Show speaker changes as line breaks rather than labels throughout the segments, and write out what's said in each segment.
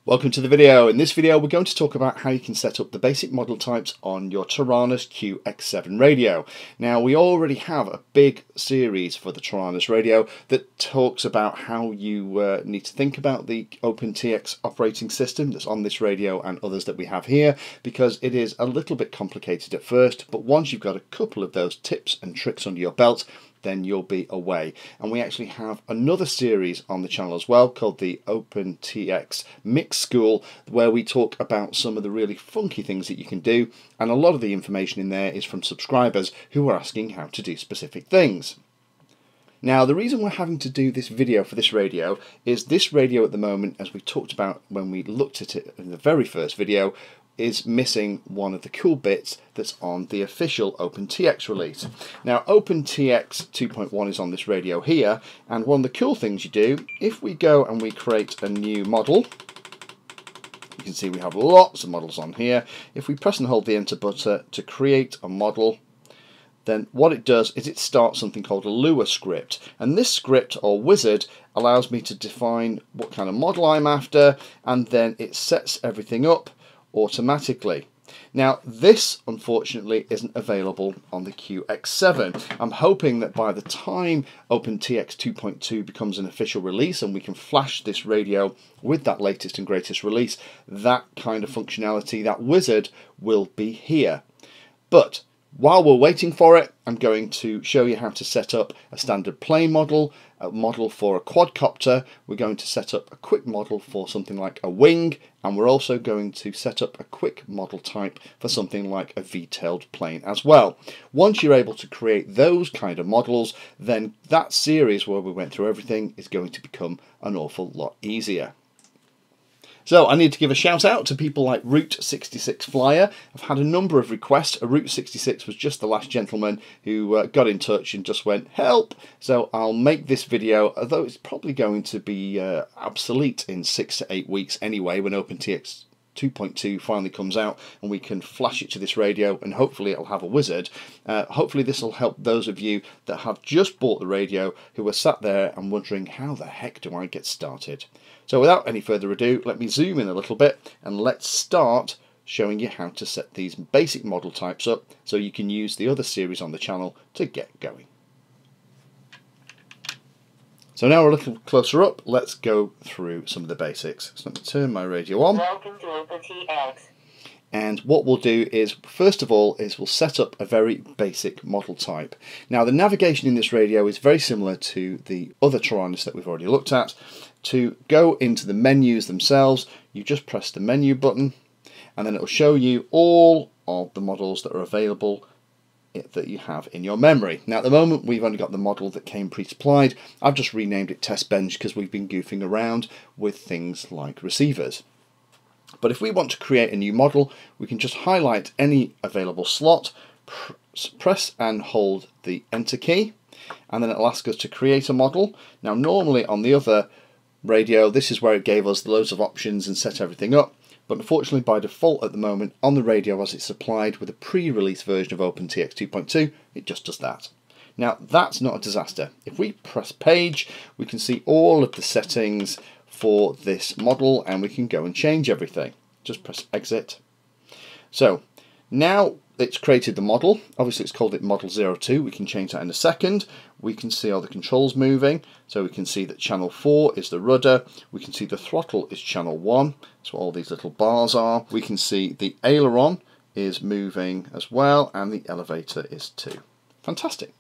Welcome to the video. In this video we're going to talk about how you can set up the basic model types on your Taranis QX7 radio. Now we already have a big series for the Taranis radio that talks about how you need to think about the OpenTX operating system that's on this radio and others that we have here, because it is a little bit complicated at first, but once you've got a couple of those tips and tricks under your belt, then you'll be away. And we actually have another series on the channel as well called the OpenTX Mix School, where we talk about some of the really funky things that you can do, and a lot of the information in there is from subscribers who are asking how to do specific things. Now, the reason we're having to do this video for this radio is this radio at the moment, as we talked about when we looked at it in the very first video, is missing one of the cool bits that's on the official OpenTX release. Now, OpenTX 2.1 is on this radio here, and one of the cool things you do, if we go and we create a new model, you can see we have lots of models on here. If we press and hold the enter button to create a model, then what it does is it starts something called a Lua script, and this script or wizard allows me to define what kind of model I'm after, and then it sets everything up automatically. Now this unfortunately isn't available on the QX7. I'm hoping that by the time OpenTX 2.2 becomes an official release and we can flash this radio with that latest and greatest release, that kind of functionality, that wizard, will be here. But while we're waiting for it, I'm going to show you how to set up a standard plane model, a model for a quadcopter. We're going to set up a quick model for something like a wing, and we're also going to set up a quick model type for something like a V-tailed plane as well. Once you're able to create those kind of models, then that series where we went through everything is going to become an awful lot easier. So I need to give a shout out to people like Route 66 Flyer. I've had a number of requests. Route 66 was just the last gentleman who got in touch and just went, help! So I'll make this video, although it's probably going to be obsolete in 6 to 8 weeks anyway, when OpenTX 2.2 finally comes out and we can flash it to this radio, and hopefully it'll have a wizard. Hopefully this will help those of you that have just bought the radio who are sat there and wondering, how the heck do I get started? So without any further ado, let me zoom in a little bit and let's start showing you how to set these basic model types up so you can use the other series on the channel to get going. So now we're a little closer up, let's go through some of the basics. So let me turn my radio on.
Welcome to OpenTX.
And what we'll do is, first of all, we'll set up a very basic model type. Now the navigation in this radio is very similar to the other Taranis that we've already looked at. To go into the menus themselves, you just press the menu button, and then it will show you all of the models that are available that you have in your memory. Now at the moment we've only got the model that came pre-supplied. I've just renamed it Test Bench because we've been goofing around with things like receivers. But if we want to create a new model, we can just highlight any available slot, press and hold the enter key, and then it'll ask us to create a model. Now normally on the other radio this is where it gave us loads of options and set everything up, but unfortunately by default at the moment on the radio as it's supplied with a pre-release version of OpenTX 2.2, it just does that. Now that's not a disaster. If we press page, we can see all of the settings for this model and we can go and change everything. Just press exit. So now it's created the model. Obviously it's called it model 02. We can change that in a second. We can see all the controls moving. So we can see that channel 4 is the rudder. We can see the throttle is channel 1. That's what all these little bars are. We can see the aileron is moving as well, and the elevator is too. Fantastic.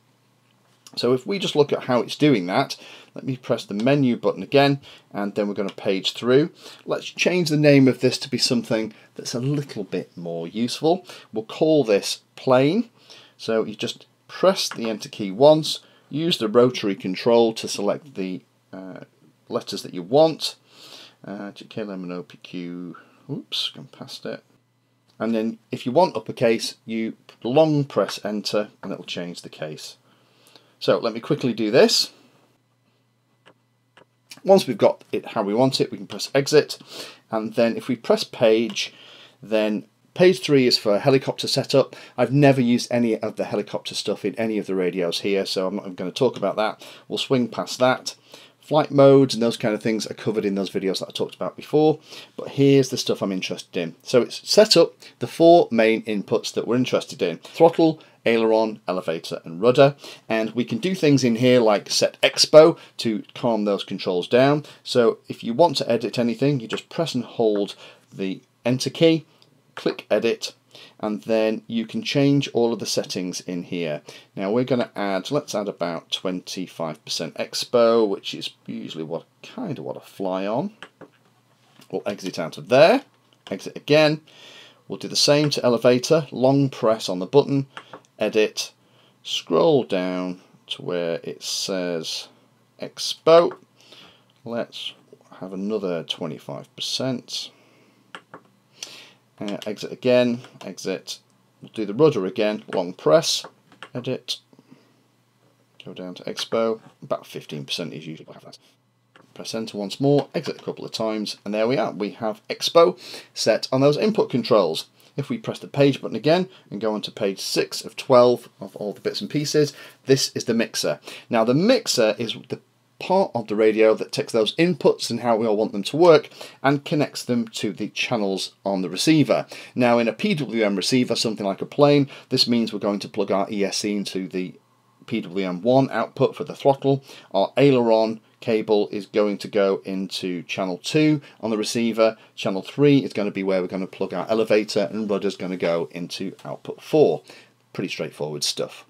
So if we just look at how it's doing that, let me press the menu button again, and then we're going to page through. Let's change the name of this to be something that's a little bit more useful. We'll call this plane. So you just press the enter key once, use the rotary control to select the letters that you want. JKLM and OPQ, oops, gone past it. And then if you want uppercase, you long press enter and it will change the case. So let me quickly do this. Once we've got it how we want it, we can press exit, and then if we press page, then page 3 is for helicopter setup. I've never used any of the helicopter stuff in any of the radios here, so I'm not even going to talk about that. We'll swing past that. flight modes and those kind of things are covered in those videos that I talked about before, but here's the stuff I'm interested in. So it's set up the 4 main inputs that we're interested in: throttle, aileron, elevator and rudder, and we can do things in here like set expo to calm those controls down. So if you want to edit anything, you just press and hold the enter key, click edit, and then you can change all of the settings in here. Now we're going to add, let's add about 25% expo, which is usually what I fly on. We'll exit out of there, exit again. We'll do the same to elevator, long press on the button, edit, scroll down to where it says expo. Let's have another 25%. Exit again, exit. We'll do the rudder again, long press, edit, go down to expo, about 15% is usually what I have that. Press enter once more, exit a couple of times, and there we are. We have expo set on those input controls. If we press the page button again and go on to page 6 of 12 of all the bits and pieces, this is the mixer. Now the mixer is the part of the radio that takes those inputs and how we all want them to work and connects them to the channels on the receiver. Now in a PWM receiver, something like a plane, this means we're going to plug our ESC into the PWM1 output for the throttle. Our aileron cable is going to go into channel 2 on the receiver. Channel 3 is going to be where we're going to plug our elevator, and rudder is going to go into output 4. Pretty straightforward stuff.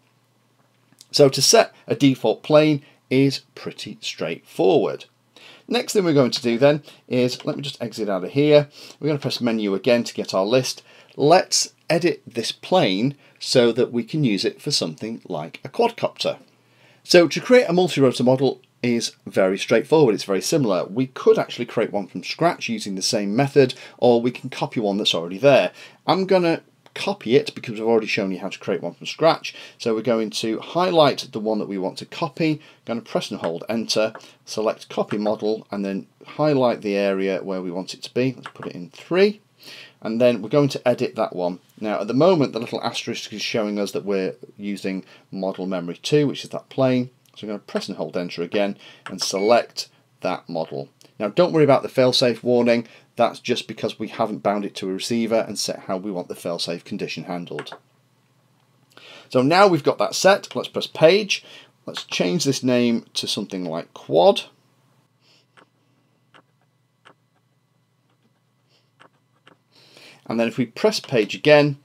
So to set a default plane is pretty straightforward. Next thing we're going to do then is, let me just exit out of here. We're going to press menu again to get our list. Let's edit this plane so that we can use it for something like a quadcopter. So to create a multi-rotor model is very straightforward. It's very similar. We could actually create one from scratch using the same method, or we can copy one that's already there. I'm going to copy it because I've already shown you how to create one from scratch. So we're going to highlight the one that we want to copy, going to press and hold enter, select copy model, and then highlight the area where we want it to be. Let's put it in 3, and then we're going to edit that one. Now at the moment the little asterisk is showing us that we're using model memory 2, which is that plane. So we're going to press and hold enter again and select that model. Now don't worry about the failsafe warning. That's just because we haven't bound it to a receiver and set how we want the failsafe condition handled. So now we've got that set, let's press page. Let's change this name to something like quad. And then if we press page again,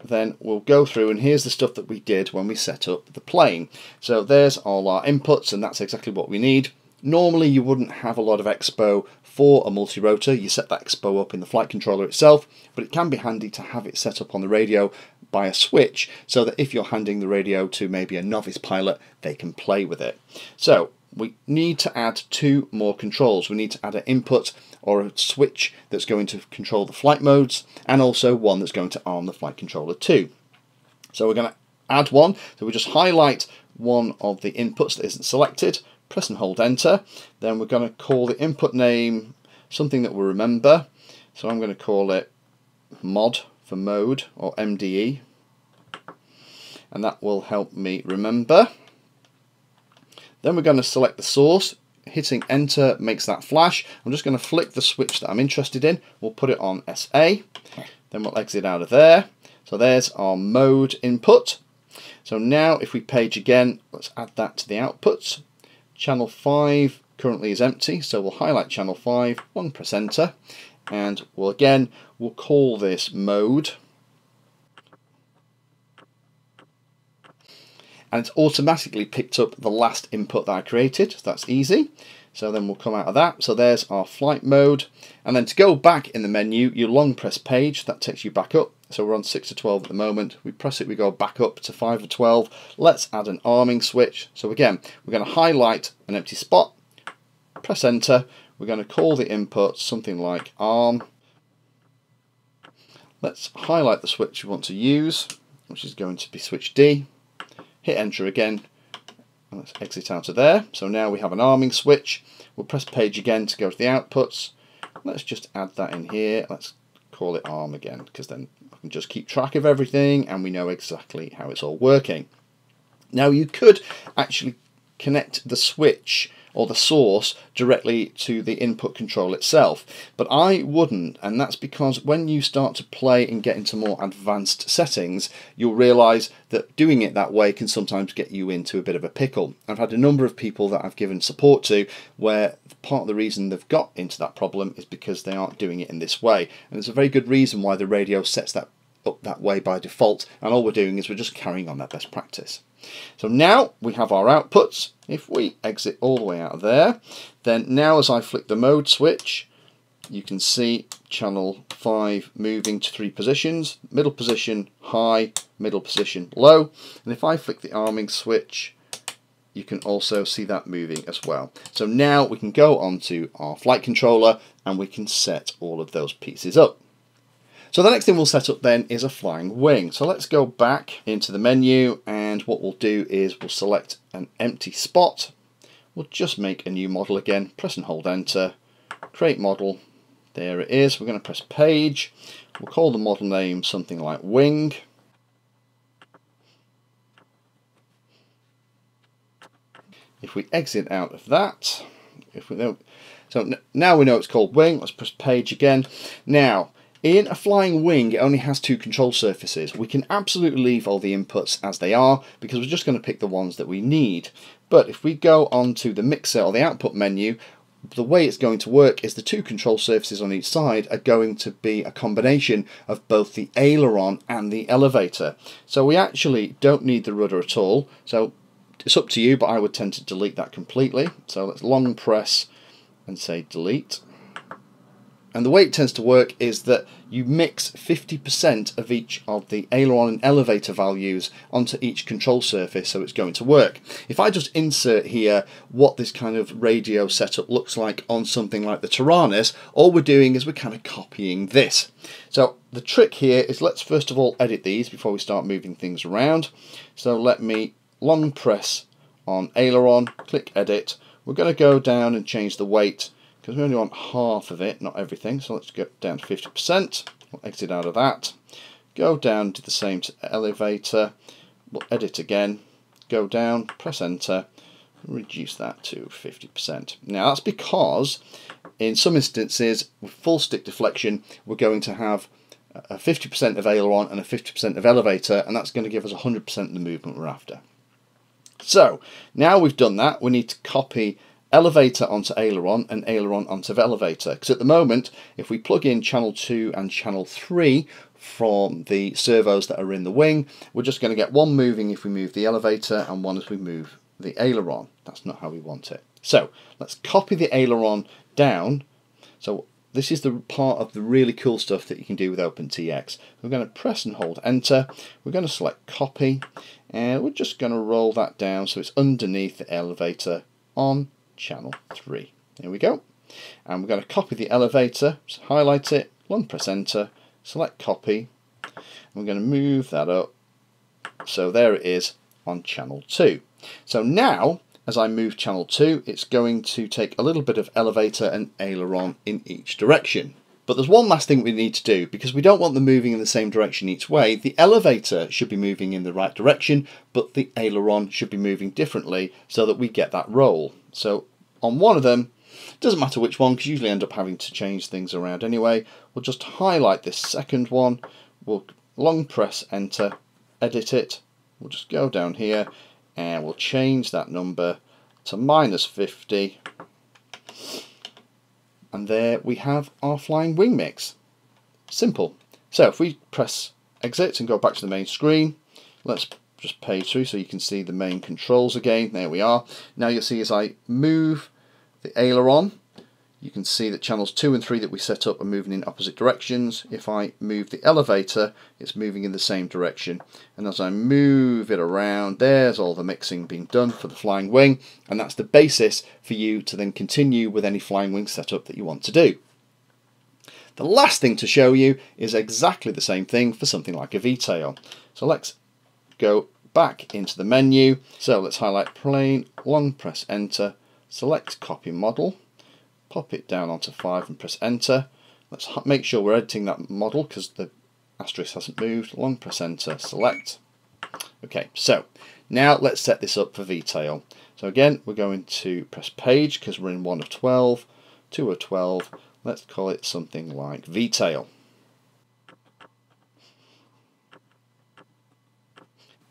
then we'll go through, and here's the stuff that we did when we set up the plane. So there's all our inputs, and that's exactly what we need. Normally you wouldn't have a lot of expo for a multi-rotor. You set that expo up in the flight controller itself, but it can be handy to have it set up on the radio by a switch so that if you're handing the radio to maybe a novice pilot, they can play with it. So we need to add 2 more controls. We need to add an input or a switch that's going to control the flight modes, and also one that's going to arm the flight controller too. So we're going to add one. So we just highlight one of the inputs that isn't selected, press and hold enter. Then we're going to call the input name something that we'll remember. So I'm going to call it mod for mode, or MDE, and that will help me remember. Then we're going to select the source. Hitting enter makes that flash. I'm just going to flick the switch that I'm interested in. We'll put it on SA. Then we'll exit out of there. So there's our mode input. So now if we page again, let's add that to the outputs. Channel 5 currently is empty, so we'll highlight channel 5, press enter, and we'll call this mode. And it's automatically picked up the last input that I created, so that's easy. So then we'll come out of that. So there's our flight mode. And then to go back in the menu, you long press page, that takes you back up. So we're on 6 of 12 at the moment. We press it, we go back up to 5 of 12. Let's add an arming switch. So again, we're going to highlight an empty spot, press enter. We're going to call the input something like arm. Let's highlight the switch we want to use, which is going to be switch D. Hit enter again, and let's exit out of there. So now we have an arming switch. We'll press page again to go to the outputs. Let's just add that in here. Let's call it arm again, because then I can just keep track of everything and we know exactly how it's all working. Now you could actually connect the switch or the source directly to the input control itself. But I wouldn't, and that's because when you start to play and get into more advanced settings, you'll realise that doing it that way can sometimes get you into a bit of a pickle. I've had a number of people that I've given support to where part of the reason they've got into that problem is because they aren't doing it in this way, and there's a very good reason why the radio sets that up that way by default, and all we're doing is we're just carrying on that best practice. So now we have our outputs. If we exit all the way out of there, then now as I flick the mode switch, you can see channel 5 moving to 3 positions: middle position high, middle position low, and if I flick the arming switch, you can also see that moving as well. So now we can go onto our flight controller and we can set all of those pieces up. So the next thing we'll set up then is a flying wing. So let's go back into the menu, and what we'll do is we'll select an empty spot. We'll just make a new model again, press and hold enter, create model. There it is. We're going to press page. We'll call the model name something like wing. If we exit out of that, now we know it's called wing. Let's press page again. Now, in a flying wing, it only has 2 control surfaces. We can absolutely leave all the inputs as they are because we're just going to pick the ones that we need. But if we go onto the mixer or the output menu, the way it's going to work is the 2 control surfaces on each side are going to be a combination of both the aileron and the elevator. So we actually don't need the rudder at all. So it's up to you, but I would tend to delete that completely. So let's long press and say delete. And the way it tends to work is that you mix 50% of each of the aileron and elevator values onto each control surface, so it's going to work. If I just insert here what this kind of radio setup looks like on something like the Taranis, all we're doing is we're kind of copying this. So the trick here is let's first of all edit these before we start moving things around. So let me long press on aileron, click edit. We're going to go down and change the weight, because we only want half of it, not everything. So let's go down to 50%. We'll exit out of that. Go down to the same to elevator. We'll edit again. Go down, press enter, reduce that to 50%. Now that's because in some instances with full stick deflection we're going to have a 50% of aileron and a 50% of elevator, and that's going to give us 100% of the movement we're after. So now we've done that, we need to copy elevator onto aileron and aileron onto elevator, because at the moment if we plug in channel 2 and channel 3 from the servos that are in the wing, we're just going to get one moving if we move the elevator and one as we move the aileron. That's not how we want it. So let's copy the aileron down. So this is the part of the really cool stuff that you can do with OpenTX. We're going to press and hold enter. We're going to select copy, and we're just going to roll that down so it's underneath the elevator on channel 3. There we go. And we're going to copy the elevator, so highlight it, long press enter, select copy, and we're going to move that up so there it is on channel 2. So now as I move channel 2, it's going to take a little bit of elevator and aileron in each direction. But there's one last thing we need to do, because we don't want them moving in the same direction each way. The elevator should be moving in the right direction, but the aileron should be moving differently so that we get that roll. So on one of them, it doesn't matter which one, because you usually end up having to change things around anyway. We'll just highlight this second one, we'll long press enter, edit it, we'll just go down here and we'll change that number to -50. And there we have our flying wing mix. Simple. So if we press exit and go back to the main screen, let's just page through so you can see the main controls again. There we are. Now you'll see as I move the aileron, you can see that channels 2 and 3 that we set up are moving in opposite directions. If I move the elevator, it's moving in the same direction. And as I move it around, there's all the mixing being done for the flying wing. And that's the basis for you to then continue with any flying wing setup that you want to do. The last thing to show you is exactly the same thing for something like a V-tail. So let's go back into the menu. So let's highlight plane, long press enter, select copy model, pop it down onto 5 and press enter. Let's make sure we're editing that model because the asterisk hasn't moved. Long press enter, select. Okay, so now let's set this up for V-tail. So again, we're going to press page because we're in 1 of 12, 2 of 12. Let's call it something like VTail.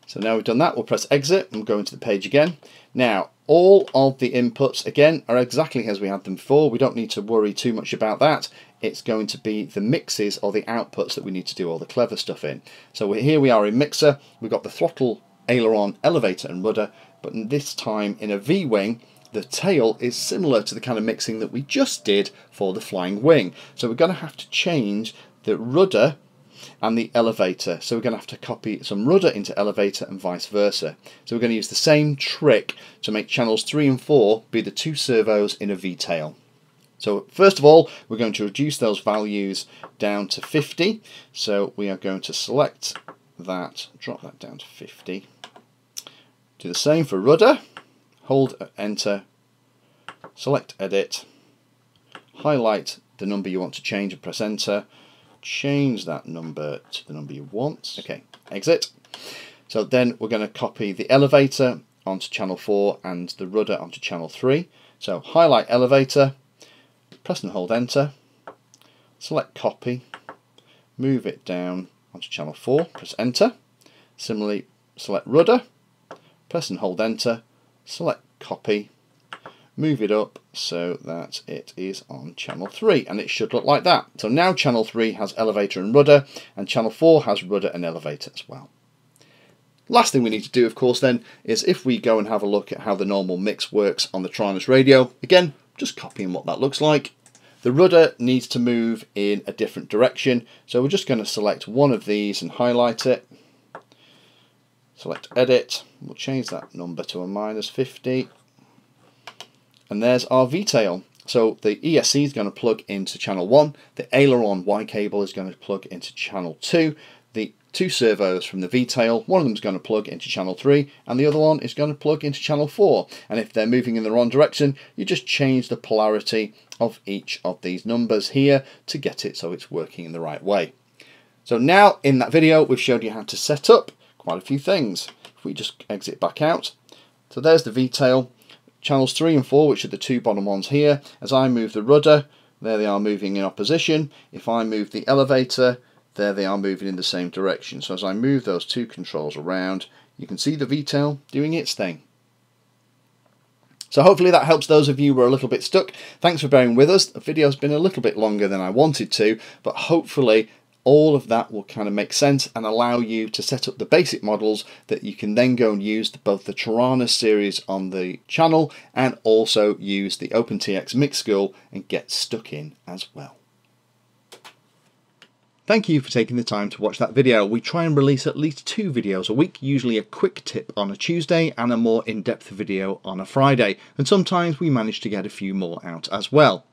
So now we've done that, we'll press exit and go into the page again. Now, all of the inputs, again, are exactly as we had them before. We don't need to worry too much about that. It's going to be the mixes or the outputs that we need to do all the clever stuff in. So here we are in mixer. We've got the throttle, aileron, elevator and rudder, but this time in a V-wing, the tail is similar to the kind of mixing that we just did for the flying wing. So we're going to have to change the rudder and the elevator. So we're going to have to copy some rudder into elevator and vice versa. So we're going to use the same trick to make channels 3 and 4 be the 2 servos in a V-tail. So first of all, we're going to reduce those values down to 50. So we are going to select that, drop that down to 50. Do the same for rudder. Hold enter, select edit, highlight the number you want to change and press enter. Change that number to the number you want. Okay, exit. So then we're going to copy the elevator onto channel 4 and the rudder onto channel 3. So highlight elevator, press and hold enter, select copy, move it down onto channel 4, press enter. Similarly, select rudder, press and hold enter, select copy, move it up so that it is on channel 3, and it should look like that. So now channel 3 has elevator and rudder, and channel 4 has rudder and elevator as well. Last thing we need to do, of course, then, is if we go and have a look at how the normal mix works on the Taranis radio, again, just copying what that looks like. The rudder needs to move in a different direction, so we're just going to select one of these and highlight it. Select edit, we'll change that number to a -50. And there's our V-tail. So the ESC is going to plug into channel 1, the aileron Y cable is going to plug into channel 2, the 2 servos from the V-tail, one of them is going to plug into channel 3, and the other one is going to plug into channel 4. And if they're moving in the wrong direction, you just change the polarity of each of these numbers here to get it so it's working in the right way. So now in that video we've showed you how to set up quite a few things. If we just exit back out, so there's the V-tail. Channels 3 and 4, which are the 2 bottom ones here. As I move the rudder, there they are moving in opposition. If I move the elevator, there they are moving in the same direction. So as I move those 2 controls around, you can see the V-tail doing its thing. So hopefully that helps those of you who are a little bit stuck. Thanks for bearing with us. The video's been a little bit longer than I wanted to, but hopefully all of that will kind of make sense and allow you to set up the basic models that you can then go and use both the Taranis series on the channel and also use the OpenTX Mix School and get stuck in as well. Thank you for taking the time to watch that video. We try and release at least 2 videos a week, usually a quick tip on a Tuesday and a more in-depth video on a Friday, and sometimes we manage to get a few more out as well.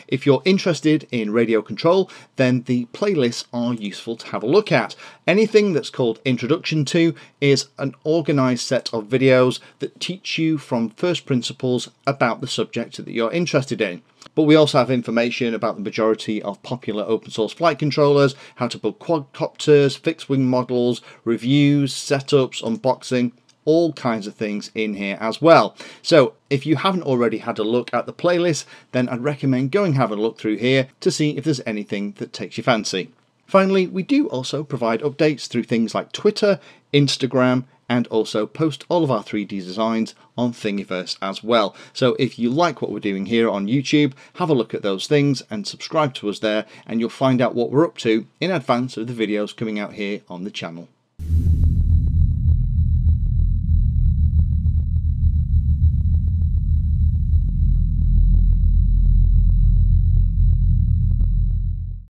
If you're interested in radio control, then the playlists are useful to have a look at. Anything that's called Introduction To is an organised set of videos that teach you from first principles about the subject that you're interested in. But we also have information about the majority of popular open source flight controllers, how to build quadcopters, fixed wing models, reviews, setups, unboxing, all kinds of things in here as well. So if you haven't already had a look at the playlist, then I'd recommend going and have a look through here to see if there's anything that takes your fancy. Finally, we do also provide updates through things like Twitter, Instagram, and also post all of our 3D designs on Thingiverse as well. So if you like what we're doing here on YouTube, have a look at those things and subscribe to us there, and you'll find out what we're up to in advance of the videos coming out here on the channel.